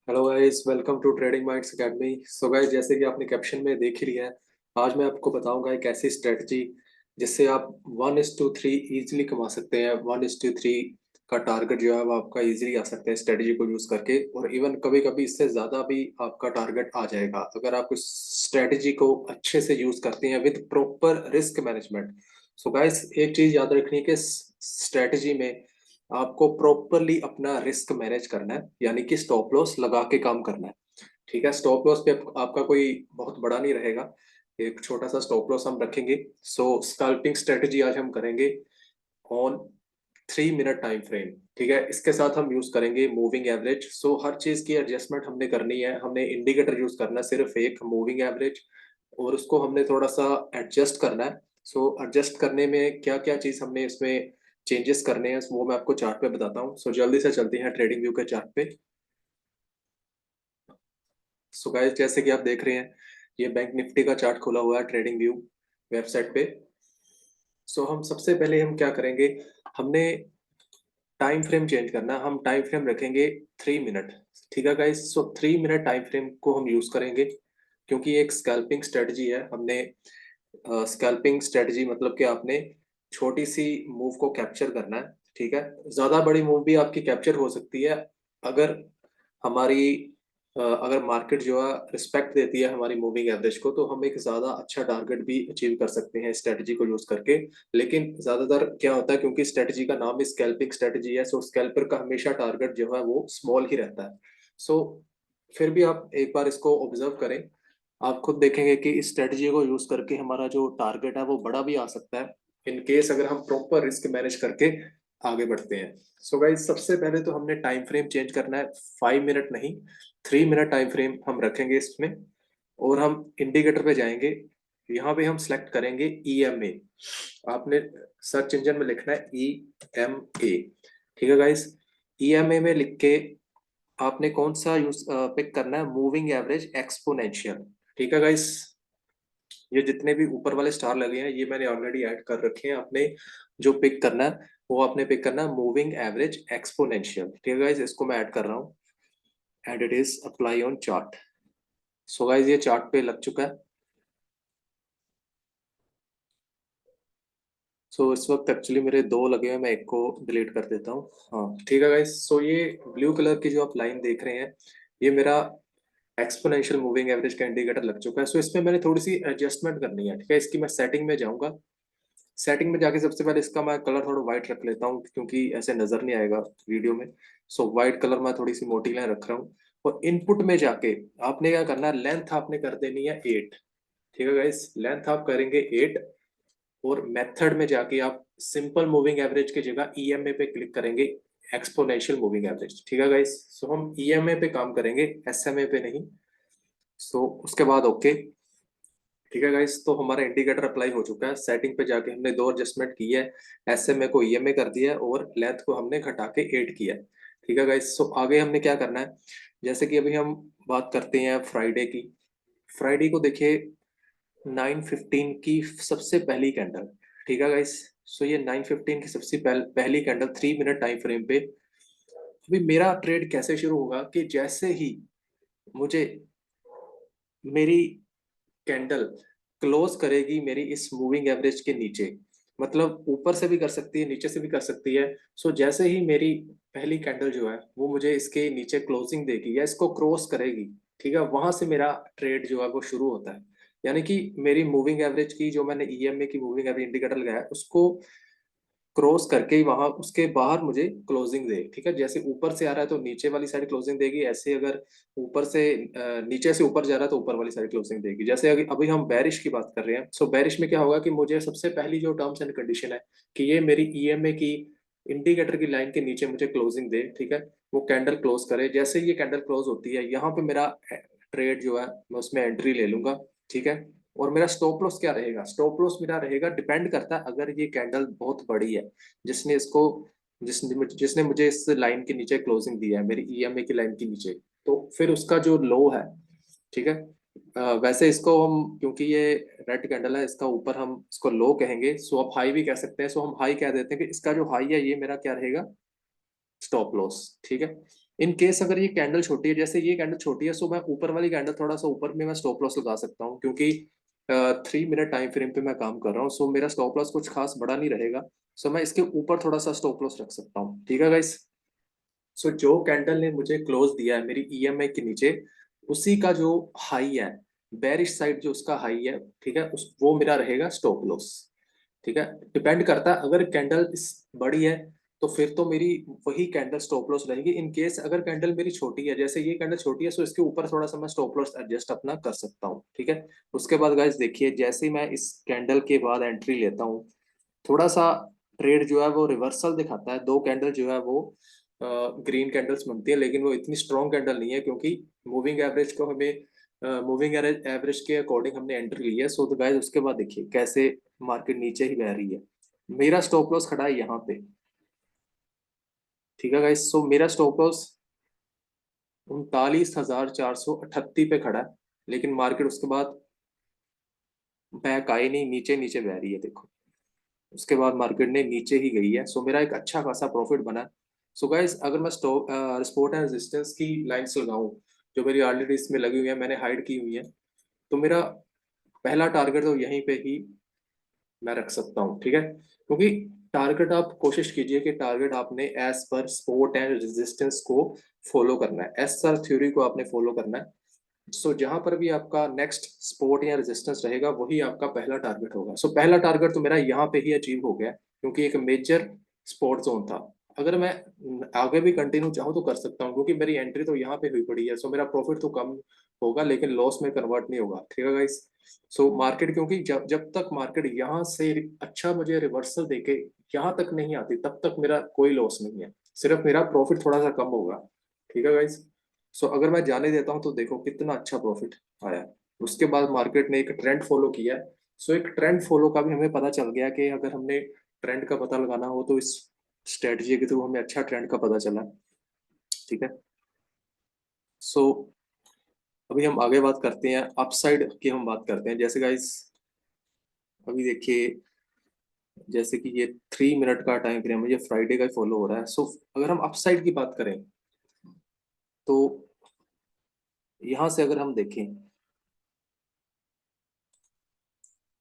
Hello guys, welcome to trading minds academy. So guys, जैसे कि आपने कैप्शन में देख ही लिया है, आज मैं आपको बताऊंगा एक ऐसी स्ट्रेटजी जिससे आप 1:3 इजीली कमा सकते हैं। 1:3 का टारगेट जो है वो आपका इजीली आ सकता है स्ट्रेटजी को यूज करके, और इवन कभी कभी इससे ज्यादा भी आपका टारगेट आ जाएगा अगर आप उस स्ट्रेटजी को अच्छे से यूज करते हैं with proper risk management. So guys, एक चीज याद रखनी है कि स्ट्रेटजी में आपको प्रॉपरली अपना रिस्क मैनेज करना है, यानी कि स्टॉप लॉस लगा के काम करना है। ठीक है, स्टॉप लॉस पे आपका कोई बहुत बड़ा नहीं रहेगा, एक छोटा सा स्टॉप लॉस हम रखेंगे। सो स्कैल्पिंग स्ट्रेटजी आज हम करेंगे ऑन 3 मिनट टाइम फ्रेम। ठीक है, इसके साथ हम यूज करेंगे मूविंग एवरेज। सो हर चीज की एडजस्टमेंट हमने करनी है, हमने इंडिकेटर यूज करना है सिर्फ एक मूविंग एवरेज, और उसको हमने थोड़ा सा एडजस्ट करना है। सो एडजस्ट करने में क्या क्या चीज हमने इसमें चेंजेस करने हैं वो मैं आपको चार्ट पे बताता हूँ। सो जल्दी से चलते हैं ट्रेडिंग व्यू के चार्ट पे। सो गाइस, जैसे कि आप देख रहे हैं, ये बैंक निफ्टी का चार्ट खुला हुआ है ट्रेडिंग व्यू वेबसाइट पे। सो हम सबसे पहले हम क्या करेंगे, हमने टाइम फ्रेम चेंज करना है। हम टाइम फ्रेम रखेंगे 3 मिनट। ठीक है गाइस, सो 3 मिनट टाइम फ्रेम को हम यूज करेंगे क्योंकि ये एक स्कैल्पिंग स्ट्रेटजी है। हमने स्कैल्पिंग स्ट्रेटजी मतलब कि आपने छोटी सी मूव को कैप्चर करना है। ठीक है, ज्यादा बड़ी मूव भी आपकी कैप्चर हो सकती है अगर हमारी अगर मार्केट जो है रिस्पेक्ट देती है हमारी मूविंग एवरेज को, तो हम एक ज्यादा अच्छा टारगेट भी अचीव कर सकते हैं स्ट्रेटजी को यूज करके। लेकिन ज्यादातर क्या होता है, क्योंकि स्ट्रेटजी का नाम ही स्कैल्पिंग स्ट्रेटजी है, सो स्कैल्पर का हमेशा टारगेट जो है वो स्मॉल ही रहता है। सो फिर भी आप एक बार इसको ऑब्जर्व करें, आप खुद देखेंगे कि इस स्ट्रेटजी को यूज करके हमारा जो टारगेट है वो बड़ा भी आ सकता है, इन केस अगर हम प्रॉपर रिस्क मैनेज करके आगे बढ़ते हैं। सो गाइस, सबसे पहले तो हमने टाइम फ्रेम चेंज करना है। 5 मिनट नहीं, 3 मिनट टाइम फ्रेम हम रखेंगे इसमें, और हम इंडिकेटर पे जाएंगे। यहाँ पे हम सेलेक्ट करेंगे EMA। आपने सर्च इंजन में लिखना है EMA। ठीक है गाइस, EMA में लिख के आपने कौन सा यूज पिक करना है, मूविंग एवरेज एक्सपोनेंशियल। ठीक है गाइस, ये जितने भी ऊपर वाले स्टार लगे हैं ये मैंने ऑलरेडी ऐड कर रखे हैं। आपने जो पिक करना है वो आपने पिक करना है मूविंग एवरेज एक्सपोनेंशियल। ठीक है गाइस, इसको मैं ऐड कर रहा हूँ and it is apply on chart. So guys, ये चार्ट पे लग चुका है। सो इस वक्त एक्चुअली मेरे दो लगे हैं, मैं एक को डिलीट कर देता हूँ। हाँ ठीक है गाइस, सो ये ब्लू कलर की जो आप लाइन देख रहे हैं, ये मेरा एक्सपोनेंशियल मूविंग एवरेज का इंडिकेटर लग चुका है। सो इसमें मैंने थोड़ी सी एडजस्टमेंट करनी है। ठीक है, इसकी मैं सेटिंग में जाऊंगा। सेटिंग में जाके सबसे पहले इसका मैं कलर थोड़ा व्हाइट रख लेता हूँ क्योंकि ऐसे नजर नहीं आएगा वीडियो में। सो व्हाइट कलर मैं थोड़ी सी मोटी लाइन रख रहा हूँ। और इनपुट में जाके आपने क्या करना है, लेंथ आपने कर देनी है 8। ठीक है गाइस, लेंथ आप करेंगे 8, और मेथड में जाके आप सिंपल मूविंग एवरेज की जगह EMA पे क्लिक करेंगे, एक्सपोनेंशियल मूविंग एवरेज। ठीक है गाइस, सो हम EMA पे काम करेंगे, SMA पे नहीं। सो उसके बाद ओके। ठीक है गाइस, तो हमारा इंडिकेटर अप्लाई हो चुका है। सेटिंग पे जाके हमने दो एडजस्टमेंट की है, SMA को EMA कर दिया है और लेंथ को हमने घटा के 8 किया है। ठीक है गाइस, सो आगे हमने क्या करना है, जैसे कि अभी हम बात करते हैं फ्राइडे की। फ्राइडे को देखिए 9:15 की सबसे पहली कैंडल। ठीक है गाइस, सो ये 9:15 की सबसे पहली कैंडल 3 मिनट टाइम फ्रेम पे। अभी मेरा ट्रेड कैसे शुरू होगा कि जैसे ही मुझे मेरी कैंडल क्लोज करेगी मेरी इस मूविंग एवरेज के नीचे, मतलब ऊपर से भी कर सकती है नीचे से भी कर सकती है। सो जैसे ही मेरी पहली कैंडल जो है वो मुझे इसके नीचे क्लोजिंग देगी या इसको क्रॉस करेगी, ठीक है, वहां से मेरा ट्रेड जो है वो शुरू होता है। यानी कि मेरी मूविंग एवरेज की जो मैंने EMA की मूविंग एवरेज इंडिकेटर लगाया है उसको क्रॉस करके ही वहां उसके बाहर मुझे क्लोजिंग दे। ठीक है, जैसे ऊपर से आ रहा है तो नीचे वाली साइड क्लोजिंग देगी, ऐसे अगर ऊपर से नीचे से ऊपर जा रहा है तो ऊपर वाली साइड क्लोजिंग देगी। जैसे अभी अभी हम बेरिश की बात कर रहे हैं, सो बेरिश में क्या होगा कि मुझे सबसे पहली जो टर्म्स एंड कंडीशन है कि ये मेरी EMA की इंडिकेटर की लाइन के नीचे मुझे क्लोजिंग दे। ठीक है, वो कैंडल क्लोज करे, जैसे ही ये कैंडल क्लोज होती है यहाँ पे मेरा ट्रेड जो है मैं उसमें एंट्री ले लूंगा। ठीक है, और मेरा स्टॉप लॉस क्या रहेगा, स्टॉप लॉस मेरा रहेगा, डिपेंड करता है अगर ये कैंडल बहुत बड़ी है, जिसने इसको जिसने मुझे इस लाइन के नीचे क्लोजिंग दिया है मेरी EMA की लाइन के नीचे, तो फिर उसका जो लो है। ठीक है, वैसे इसको हम क्योंकि ये रेड कैंडल है इसका ऊपर हम इसको लो कहेंगे, सो आप हाई भी कह सकते हैं। सो हम हाई कह देते हैं कि इसका जो हाई है ये मेरा क्या रहेगा, स्टॉप लॉस। ठीक है, इन केस अगर ये कैंडल छोटी है, जैसे ये कैंडल छोटी है, सो मैं ऊपर वाली कैंडल थोड़ा सा ऊपर में मैं स्टॉप लॉस लगा सकता हूँ, क्योंकि 3 मिनट टाइम फ्रेम पे मैं काम कर रहा हूँ, सो मेरा स्टॉप लॉस कुछ खास बड़ा नहीं रहेगा। सो मैं इसके ऊपर थोड़ा सा स्टॉप लॉस रख सकता हूँ। ठीक है गाइस, सो जो कैंडल ने मुझे क्लोज दिया है मेरी ईएमए के नीचे, उसी का जो हाई है, बेरिश साइड जो उसका हाई है, ठीक है, उस वो मेरा रहेगा स्टॉप लॉस। ठीक है, डिपेंड करता है, अगर कैंडल इस बड़ी है तो फिर तो मेरी वही कैंडल स्टॉप लॉस रहेगी। इन केस अगर कैंडल मेरी छोटी है, जैसे ये कैंडल छोटी है, तो इसके ऊपर थोड़ा सा मैं स्टॉप लॉस एडजस्ट अपना कर सकता हूँ। ठीक है, उसके बाद गाइस देखिए, जैसे ही मैं इस कैंडल के बाद एंट्री लेता हूँ, थोड़ा सा ट्रेड जो है वो रिवर्सल दिखाता है। दो कैंडल जो है वो ग्रीन कैंडल्स बनती है, लेकिन वो इतनी स्ट्रॉन्ग कैंडल नहीं है, क्योंकि मूविंग एवरेज को हमें मूविंग एवरेज के अकॉर्डिंग हमने एंट्री ली है। सो तो गाइस उसके बाद देखिए कैसे मार्केट नीचे ही बह रही है। मेरा स्टॉप लॉस खड़ा है यहाँ पे। ठीक है गाइस, सो मेरा स्टॉप लॉस 39,438 पे खड़ा है, लेकिन मार्केट उसके बाद बैक आई नहीं, नीचे नीचे बह रही है देखो। उसके बाद मार्केट ने नीचे ही गई है, सो मेरा एक अच्छा खासा प्रॉफिट बना है। सो गाइस अगर मैं स्टॉप सपोर्ट एंड रेजिस्टेंस की लाइंस लगाऊं, जो मेरी ऑलरेडी इसमें लगी हुई है, मैंने हाइड की हुई है, तो मेरा पहला टारगेट तो यहीं पे ही मैं रख सकता हूँ। ठीक है, क्योंकि टारगेट आप कोशिश कीजिए कि टारगेट आपने एज पर सपोर्ट एंड रेजिस्टेंस को फॉलो करना है, एज सर थ्योरी को आपने फॉलो करना है। सो जहां पर भी आपका नेक्स्ट सपोर्ट या रेजिस्टेंस रहेगा, वही आपका पहला टारगेट होगा। सो पहला टारगेट तो मेरा यहाँ पे ही अचीव हो गया, क्योंकि एक मेजर सपोर्ट जोन था। अगर मैं आगे भी कंटिन्यू चाहूँ तो कर सकता हूँ, क्योंकि मेरी एंट्री तो यहाँ पे हुई पड़ी है। सो मेरा प्रॉफिट तो कम होगा, लेकिन लॉस में कन्वर्ट नहीं होगा। ठीक है गाइस, सो मार्केट, क्योंकि जब जब तक मार्केट यहाँ से अच्छा मुझे रिवर्सल देके यहाँ तक नहीं आती, तब तक मेरा कोई लॉस नहीं है, सिर्फ मेरा प्रॉफिट थोड़ा सा कम होगा। ठीक है गाइस, सो अगर मैं जाने देता हूँ तो देखो कितना अच्छा प्रॉफिट आया। उसके बाद मार्केट ने एक ट्रेंड फॉलो किया। सो एक ट्रेंड फॉलो का भी हमें पता चल गया कि अगर हमने ट्रेंड का पता लगाना हो तो इस स्ट्रेटजी के थ्रू हमें अच्छा ट्रेंड का पता चला। ठीक है, सो अभी हम आगे बात करते हैं, अपसाइड की हम बात करते हैं। जैसे गाइस अभी देखिए, जैसे कि ये 3 मिनट का टाइम फ्रेम है, ये फ्राइडे का फॉलो हो रहा है। सो अगर हम अपसाइड की बात करें, तो यहाँ से अगर हम देखें,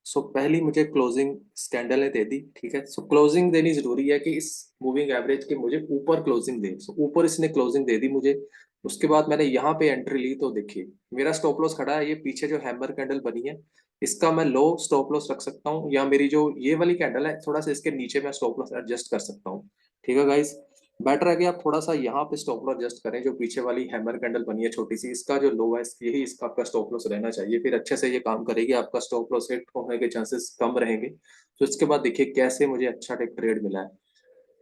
सो पहली मुझे क्लोजिंग स्कैंडल ने दे दी। ठीक है, सो क्लोजिंग देनी जरूरी है कि इस मूविंग एवरेज के मुझे ऊपर क्लोजिंग दे। सो ऊपर इसने क्लोजिंग दे दी मुझे। उसके बाद मैंने यहाँ पे एंट्री ली, तो देखिए मेरा स्टॉप लॉस खड़ा है, ये पीछे जो हैमर कैंडल बनी है, इसका मैं लो स्टॉप लॉस रख सकता हूँ, या मेरी जो ये वाली कैंडल है थोड़ा सा इसके नीचे मैं स्टॉप लॉस एडजस्ट कर सकता हूँ। ठीक है गाइस, बेटर है कि आप थोड़ा सा यहाँ पे स्टॉप लॉस एडजस्ट करें। जो पीछे वाली हैमर कैंडल बनी है छोटी सी, इसका जो लो है यही इसका आपका स्टॉप लॉस रहना चाहिए, फिर अच्छे से ये काम करेगी, आपका स्टॉप लॉस हिट होने के चांसेस कम रहेंगे। तो इसके बाद देखिए कैसे मुझे अच्छा टेक ट्रेड मिला है।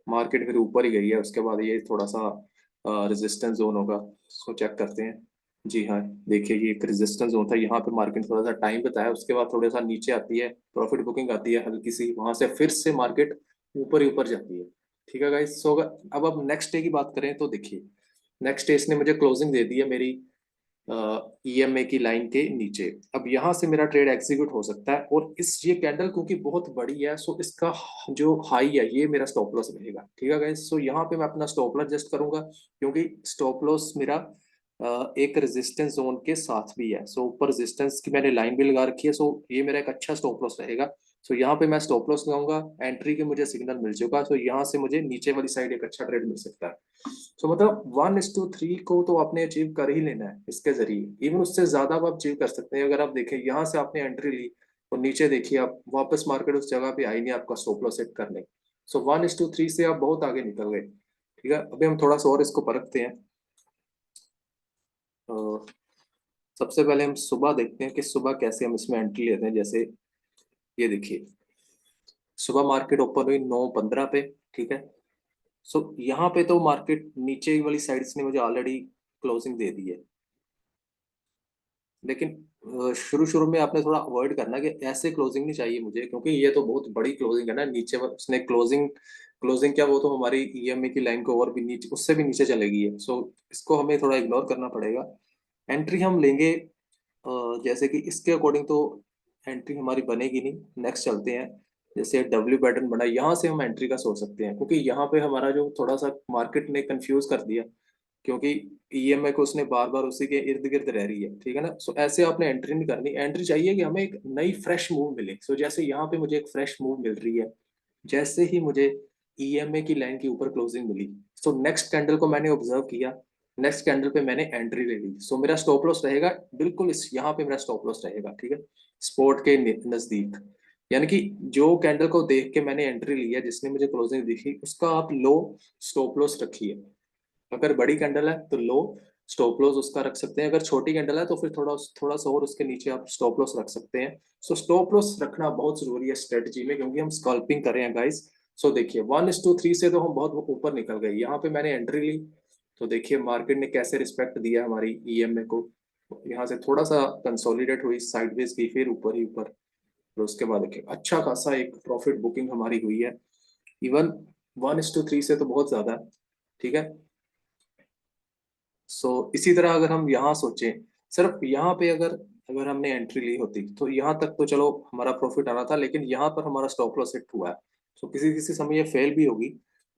मार्केट फिर ऊपर ही गई है, उसके बाद ये थोड़ा सा रेजिस्टेंस जोन होगा, सो चेक करते हैं। जी हाँ, देखिए ये एक रेजिस्टेंस जोन था, यहाँ पे मार्केट थोड़ा सा टाइम बताया, उसके बाद थोड़ा सा नीचे आती है, प्रॉफिट बुकिंग आती है हल्की सी, वहां से फिर से मार्केट ऊपर ही ऊपर जाती है। ठीक है गाइस, सो अब नेक्स्ट डे की बात करें तो देखिए, नेक्स्ट डे इसने मुझे क्लोजिंग दे दी है मेरी ईएमए की लाइन के नीचे। अब यहाँ से मेरा ट्रेड एग्जीक्यूट हो सकता है, और इस ये कैंडल क्योंकि बहुत बड़ी है, सो इसका जो हाई है ये मेरा स्टॉप लॉस रहेगा। ठीक है गाइस, सो यहाँ पे मैं अपना स्टॉप लॉस एडजस्ट करूंगा, क्योंकि स्टॉप लॉस मेरा एक रेजिस्टेंस जोन के साथ भी है। सो ऊपर रेजिस्टेंस की मैंने लाइन भी लगा रखी है, सो ये मेरा एक अच्छा स्टॉप लॉस रहेगा। सो यहाँ पे मैं स्टॉप लॉस लगाऊंगा, एंट्री के मुझे सिग्नल मिल चुका, तो यहाँ से मुझे नीचे वाली साइड एक अच्छा ट्रेड मिल सकता है। तो मतलब 1:3 को तो आपने अचीव कर ही लेना है इसके जरिए, इवन उससे ज्यादा आप अचीव कर सकते हैं। अगर आप देखें यहाँ से आपने एंट्री ली और नीचे देखिए, आप वापस मार्केट उस जगह पे आई नहीं आपका स्टॉप लॉस सेट करने। सो 1:3 से आप बहुत आगे निकल गए। ठीक है, अभी हम थोड़ा सा और इसको परखते हैं। तो सबसे पहले हम सुबह देखते हैं कि सुबह कैसे हम इसमें एंट्री लेते हैं। जैसे ये देखिए, सुबह मार्केट ओपन हुई 9:15 पे। ठीक है, सो यहाँ पे तो मार्केट नीचे वाली साइड्स ने मुझे ऑलरेडी क्लोजिंग दे दी है, लेकिन शुरू शुरू में आपने थोड़ा अवॉइड करना कि ऐसे क्लोजिंग नहीं चाहिए मुझे, क्योंकि ये तो बहुत बड़ी क्लोजिंग है ना, नीचे उसने क्लोजिंग क्लोजिंग क्या, वो तो हमारी ईएमए की लाइन को और भी नीचे, उससे भी नीचे चलेगी है। सो इसको हमें थोड़ा इग्नोर करना पड़ेगा। एंट्री हम लेंगे जैसे कि इसके अकॉर्डिंग तो एंट्री हमारी बनेगी नहीं। नेक्स्ट चलते हैं, जैसे डब्ल्यू पैटर्न बना, यहाँ से हम एंट्री का सोच सकते हैं, क्योंकि यहाँ पे हमारा जो थोड़ा सा मार्केट ने कंफ्यूज कर दिया, क्योंकि ईएमआई को उसने बार बार उसी के इर्द गिर्द रह रही है, ठीक है ना। सो ऐसे आपने एंट्री नहीं करनी, एंट्री चाहिए कि हमें एक नई फ्रेश मूव मिले। सो जैसे यहाँ पे मुझे एक फ्रेश मूव मिल रही है, जैसे ही मुझे ईएमए की लाइन के ऊपर क्लोजिंग मिली, सो नेक्स्ट कैंडल को मैंने ऑब्जर्व किया, नेक्स्ट कैंडल पे मैंने एंट्री ले ली। सो मेरा स्टॉप लॉस रहेगा बिल्कुल इस यहाँ पे मेरा स्टॉप लॉस रहेगा, ठीक है, स्पॉट के नजदीक। यानी कि जो कैंडल को देख के मैंने एंट्री ली है, जिसने मुझे क्लोजिंग दिखी, उसका आप लो स्टॉप लॉस रखिए। अगर बड़ी कैंडल है तो लो स्टॉप लॉस उसका रख सकते हैं, अगर छोटी कैंडल है तो फिर थोड़ा थोड़ा सा और उसके नीचे आप स्टॉप लॉस रख सकते हैं। सो स्टॉप लॉस रखना बहुत जरूरी है स्ट्रेटजी में, क्योंकि हम स्कल्पिंग कर रहे हैं गाइस। सो देखिए 1:3 से तो हम बहुत ऊपर निकल गए, यहाँ पे मैंने एंट्री ली, तो देखिए मार्केट ने कैसे रिस्पेक्ट दिया हमारी ईएमए को। यहाँ से थोड़ा सा कंसोलिडेट हुई, साइडवेज की, फिर ऊपर ही ऊपर, और उसके बाद देखिए अच्छा खासा एक प्रॉफिट बुकिंग हमारी हुई है। इवन 1:3 से तो बहुत ज्यादा है, ठीक है। इसी तरह अगर हम यहाँ सोचें, सिर्फ यहाँ पे अगर अगर हमने एंट्री ली होती तो यहाँ तक तो चलो हमारा प्रॉफिट आना था, लेकिन यहाँ पर हमारा स्टॉप लॉस हिट हुआ है। किसी किसी समय ये फेल भी होगी।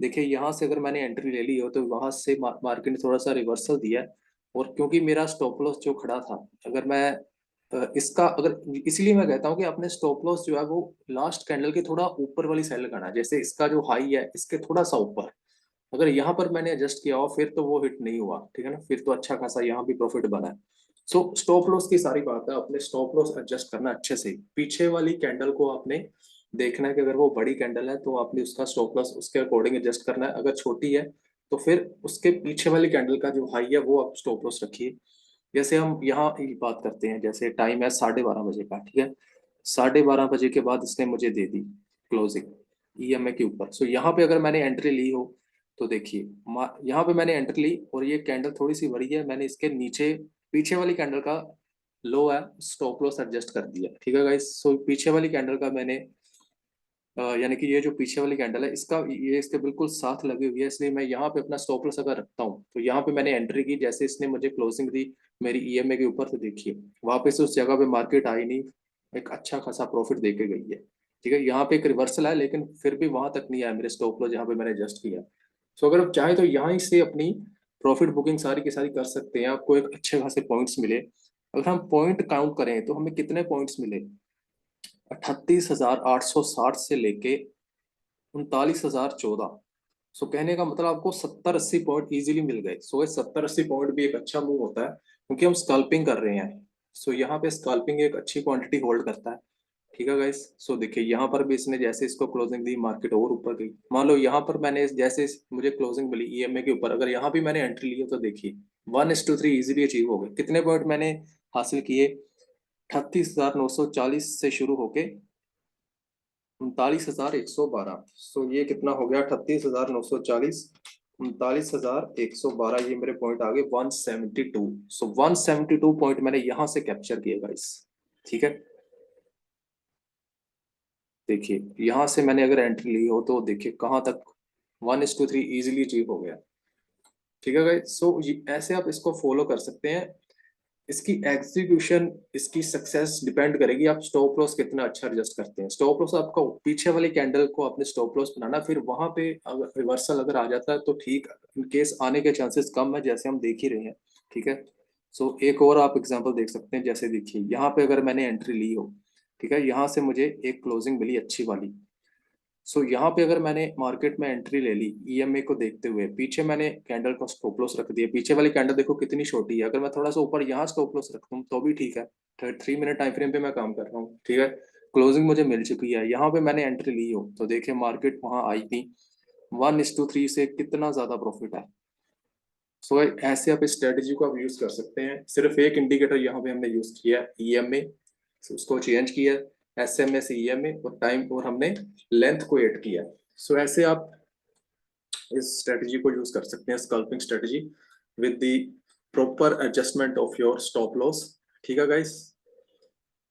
देखिए यहाँ से अगर मैंने एंट्री ले ली हो तो वहां से मार्केट ने थोड़ा सा रिवर्सल दिया है, और क्योंकि मेरा स्टॉप लॉस जो खड़ा था, अगर मैं इसका अगर, इसलिए मैं कहता हूँ कि अपने स्टॉप लॉस जो है वो लास्ट कैंडल के थोड़ा ऊपर वाली साइड लगाना है। जैसे इसका जो हाई है इसके थोड़ा सा ऊपर, अगर यहाँ पर मैंने एडजस्ट किया हो फिर तो वो हिट नहीं हुआ, ठीक है ना, फिर तो अच्छा खासा यहाँ भी प्रॉफिट बना है। स्टॉप लॉस की सारी बात है, अपने स्टॉप लॉस एडजस्ट करना अच्छे से। पीछे वाली कैंडल को आपने देखना है कि अगर वो बड़ी कैंडल है तो आपने उसका स्टॉप लॉस उसके अकॉर्डिंग एडजस्ट करना है, अगर छोटी है तो फिर उसके पीछे वाली कैंडल का जो हाई है वो आप स्टॉप लॉस रखिए। जैसे हम यहाँ की बात करते हैं, जैसे टाइम है 12:30 बजे का, ठीक है, 12:30 बजे के बाद इसने मुझे दे दी क्लोजिंग ईएमए के ऊपर। यहाँ पे अगर मैंने एंट्री ली हो तो देखिए यहाँ पे मैंने एंट्री ली और ये कैंडल थोड़ी सी बड़ी है, मैंने इसके नीचे पीछे वाली कैंडल का लो है स्टॉप लॉस एडजस्ट कर दिया, ठीक है गाइस। पीछे वाली कैंडल का मैंने यानी कि ये जो पीछे वाली कैंडल है इसका ये इसके बिल्कुल साथ लगी हुई है, इसलिए मैं यहाँ पे अपना स्टॉप लॉस अगर रखता हूँ तो यहाँ पे मैंने एंट्री की, जैसे इसने मुझे क्लोजिंग दी मेरी ईएमए के ऊपर, तो देखिए वापस उस जगह पे मार्केट आई नहीं, एक अच्छा खासा प्रॉफिट दे के गई है, ठीक है। यहाँ पे एक रिवर्सल है लेकिन फिर भी वहां तक नहीं आया मेरे स्टॉप लॉस जहाँ पे मैंने एडजस्ट किया। अगर आप चाहें तो यहाँ से अपनी प्रॉफिट बुकिंग सारी की सारी कर सकते हैं, आपको एक अच्छे खासे पॉइंट्स मिले। अगर हम पॉइंट काउंट करें तो हमें कितने पॉइंट्स मिले, 38,860 से लेके 39,014। कहने का मतलब आपको 70-80 पॉइंट इजीली मिल गए। ये 70-80 पॉइंट भी एक अच्छा मूव होता है, क्योंकि हम स्कल्पिंग कर रहे हैं। यहाँ पे स्कल्पिंग एक अच्छी क्वांटिटी होल्ड करता है, ठीक है गाइस। देखिए यहाँ पर भी इसने जैसे इसको क्लोजिंग दी मार्केट और ऊपर गई, मान लो यहाँ पर मैंने जैसे मुझे क्लोजिंग मिली ईएमए के ऊपर, अगर यहाँ भी मैंने एंट्री ली हो तो देखिए 1:3 इजीली अचीव हो गए। कितने पॉइंट मैंने हासिल किए, 38,940 से शुरू होके 39,112। ये कितना हो गया, 38,940, 39,112, ये मेरे पॉइंट आ गए 172। 172 पॉइंट मैंने यहां से कैप्चर किए गाइस, ठीक है। देखिए यहां से मैंने अगर एंट्री ली हो तो देखिए कहाँ तक 1:3 इजिली अचीव हो गया, ठीक है गाइस। ऐसे आप इसको फॉलो कर सकते हैं। इसकी एग्जीक्यूशन, इसकी सक्सेस डिपेंड करेगी आप स्टॉप लॉस कितना अच्छा एडजस्ट करते हैं। स्टॉप लॉस आपका पीछे वाली कैंडल को आपने स्टॉप लॉस बनाना, फिर वहां पे अगर रिवर्सल अगर आ जाता है तो ठीक, इन केस आने के चांसेस कम है जैसे हम देख ही रहे हैं, ठीक है। एक और आप एग्जांपल देख सकते हैं, जैसे देखिए यहाँ पे अगर मैंने एंट्री ली हो, ठीक है, यहाँ से मुझे एक क्लोजिंग मिली अच्छी वाली। यहाँ पे अगर मैंने मार्केट में एंट्री ले ली ईएमए को देखते हुए, पीछे मैंने कैंडल का स्टॉप लॉस रख दिया, पीछे वाली कैंडल देखो कितनी छोटी है, अगर मैं थोड़ा सा ऊपर यहाँ स्टॉप लॉस रखूँ तो भी ठीक है। 3 मिनट टाइम फ्रेम पे मैं काम कर रहा हूँ, ठीक है, क्लोजिंग मुझे मिल चुकी है, यहाँ पे मैंने एंट्री ली हो तो देखिए मार्केट वहां आई थी 1:3 से कितना ज्यादा प्रॉफिट है। ऐसे आप इस स्ट्रेटेजी को आप यूज कर सकते हैं। सिर्फ एक इंडिकेटर यहाँ पे हमने यूज किया ईएमए, उसको चेंज किया, एसएमए से ईएमए, और टाइम और हमने लेंथ को ऐड किया। ऐसे आप इस स्ट्रेटजी को यूज कर सकते हैं, sculpting strategy, with the proper adjustment of your stop loss, ठीक है गाइस।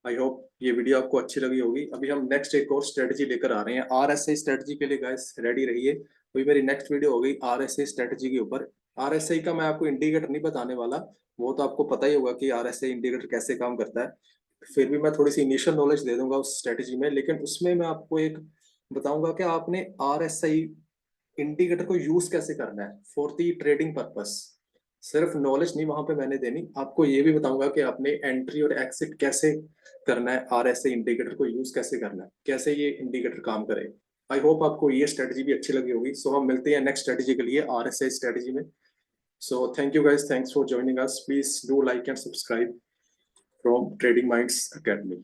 आई होप ये वीडियो आपको अच्छी लगी होगी। अभी हम नेक्स्ट एक और स्ट्रेटजी लेकर आ रहे हैं आरएसआई स्ट्रेटजी के लिए, गाइस रेडी रहिए। अभी मेरी नेक्स्ट वीडियो हो गई आरएसआई स्ट्रेटजी के ऊपर। आरएसआई का मैं आपको इंडिकेटर नहीं बताने वाला, वो तो आपको पता ही होगा कि आरएसआई इंडिकेटर कैसे काम करता है। फिर भी मैं थोड़ी सी इनिशियल नॉलेज दे दूंगा उस स्ट्रेटजी में, लेकिन उसमें मैं आपको एक बताऊंगा कि आपने RSI इंडिकेटर को यूज कैसे करना है फॉर दी ट्रेडिंग पर्पस। सिर्फ नॉलेज नहीं वहां पे मैंने देनी, आपको ये भी बताऊंगा कि आपने एंट्री और एक्सिट कैसे करना है, RSI इंडिकेटर को यूज कैसे करना है, कैसे ये इंडिकेटर काम करे। आई होप आपको ये स्ट्रेटजी भी अच्छी लगी होगी। सो हम मिलते हैं नेक्स्ट स्ट्रेटजी के लिए, RSI स्ट्रेटजी में। So thank you guys, thanks for joining us, please do like and subscribe from trading minds academy.